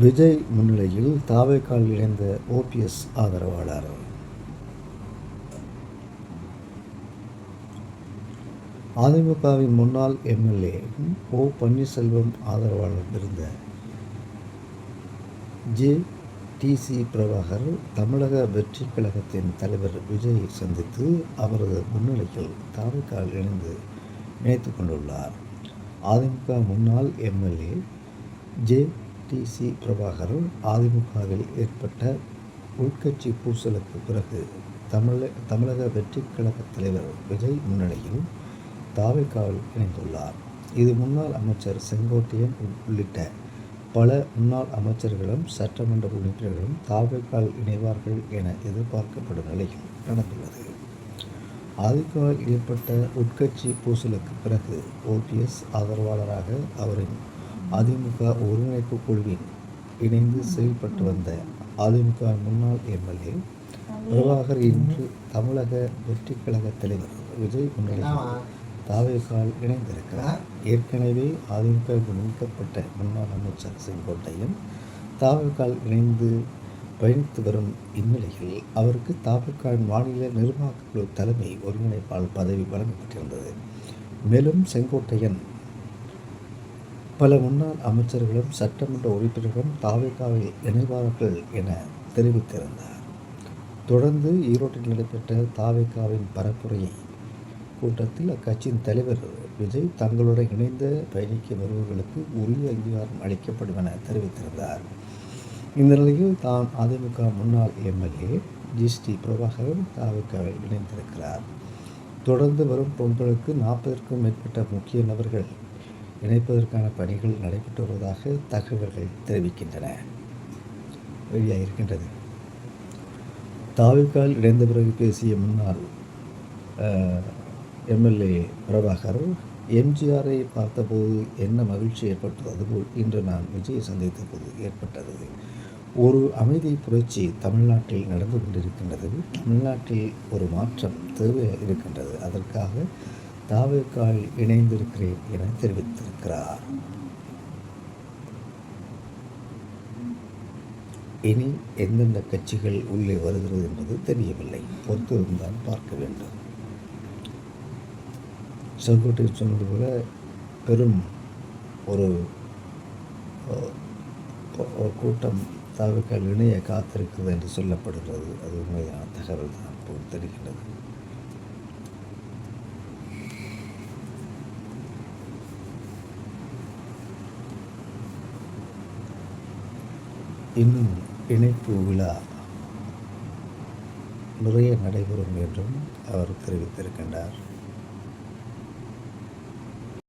விஜய் முன்னிலையில் தாவேக்கால் இணைந்த ஓபிஎஸ் ஆதரவாளர். அதிமுகவின் முன்னாள் எம்எல்ஏ ஓ பன்னீர்செல்வம் ஆதரவாளர் இருந்த ஜே.டி.சி. பிரபாகர் தமிழக வெற்றி கழகத்தின் தலைவர் விஜயை சந்தித்து அவரது முன்னிலையில் தாவேக்கால் இணைத்துக் கொண்டுள்ளார். அதிமுக முன்னாள் எம்எல்ஏ ஜே.டி.சி. பிரபாகர் அதிமுகவில் ஏற்பட்ட உள்கட்சி பூசலுக்கு பிறகு தமிழக வெற்றி கழக தலைவர் விஜய் முன்னிலையில் தாவேக்காவில் இணைந்துள்ளார். இது முன்னாள் அமைச்சர் செங்கோட்டையன் உள்ளிட்ட பல முன்னாள் அமைச்சர்களும் சட்டமன்ற உறுப்பினர்களும் தாவேக்கால் இணைவார்கள் என எதிர்பார்க்கப்படும் நிலையில் நடந்துள்ளது. அதிமுகவில் ஏற்பட்ட உட்கட்சி பூசலுக்கு பிறகு ஓபிஎஸ் ஆதரவாளராக அவரின் அதிமுக ஒருங்கிணைப்பு குழுவில் இணைந்து செயல்பட்டு வந்த அதிமுக முன்னாள் எம்எல்ஏ பிரபாகர் இன்று தமிழக வெற்றி கழக தலைவர் விஜய் முன்னிலையில் தாவேக்கால் இணைந்திருக்கிறார். ஏற்கனவே அதிமுகவில் நீக்கப்பட்ட முன்னாள் அமைச்சர் செங்கோட்டையன் தாவேக்கால் இணைந்து பயணித்து வரும் இந்நிலையில் அவருக்கு தாவேக்கால் மாநில நிர்வாக குழு தலைமை ஒருங்கிணைப்பாளர் பதவி வழங்கப்பட்டிருந்தது. மேலும் செங்கோட்டையன் பல முன்னாள் அமைச்சர்களும் சட்டமன்ற உறுப்பினர்களும் தாவேக்காவில் இணைவார்கள் என தெரிவித்திருந்தார். தொடர்ந்து ஈரோட்டில் நடைபெற்ற தாவேக்காவின் பரப்புரையை கூட்டத்தில் அக்கட்சியின் தலைவர் விஜய் தங்களுடன் இணைந்து பயணிக்க வருபவர்களுக்கு உரிய அங்கீகாரம் அளிக்கப்படும் என தெரிவித்திருந்தார். இந்த நிலையில் தான் அதிமுக முன்னாள் எம்எல்ஏ ஜி.டி. பிரபாகர் தாவேக்காவில் இணைந்திருக்கிறார். தொடர்ந்து வரும் பொங்கலுக்கு 40க்கும் மேற்பட்ட முக்கிய நபர்கள் இணைப்பதற்கான பணிகள் நடைபெற்று வருவதாக தகவல்கள் தெரிவிக்கின்றன. வெளியாகிருக்கின்றது. தாவேக்காவில் இணைந்த பிறகு பேசிய முன்னாள் எம்எல்ஏ பிரபாகர், எம்ஜிஆரை பார்த்தபோது என்ன மகிழ்ச்சி ஏற்பட்டது அதுபோல் இன்று நான் விஜயை சந்தித்த போது ஏற்பட்டது. ஒரு அமைதி புரட்சி தமிழ்நாட்டில் நடந்து கொண்டிருக்கின்றது. தமிழ்நாட்டில் ஒரு மாற்றம் தேவை இருக்கின்றது. அதற்காக தாவேக்கால் இணைந்திருக்கிறேன் என தெரிவித்திருக்கிறார். இனி எந்தெந்த கட்சிகள் உள்ளே வருகிறது என்பது தெரியவில்லை. பொறுத்திருந்தால் பார்க்க வேண்டும். செங்கோட்டையன் சொன்னது போல பெரும் ஒரு கூட்டம் தாவேக்கால் இணைய காத்திருக்கிறது என்று சொல்லப்படுகிறது. அது உண்மையான தகவல் தான் போல் தெரிகிறது. இன்னும் இணைப்பு விழா நிறைய நடைபெறும் என்றும் அவர் தெரிவித்திருக்கின்றார்.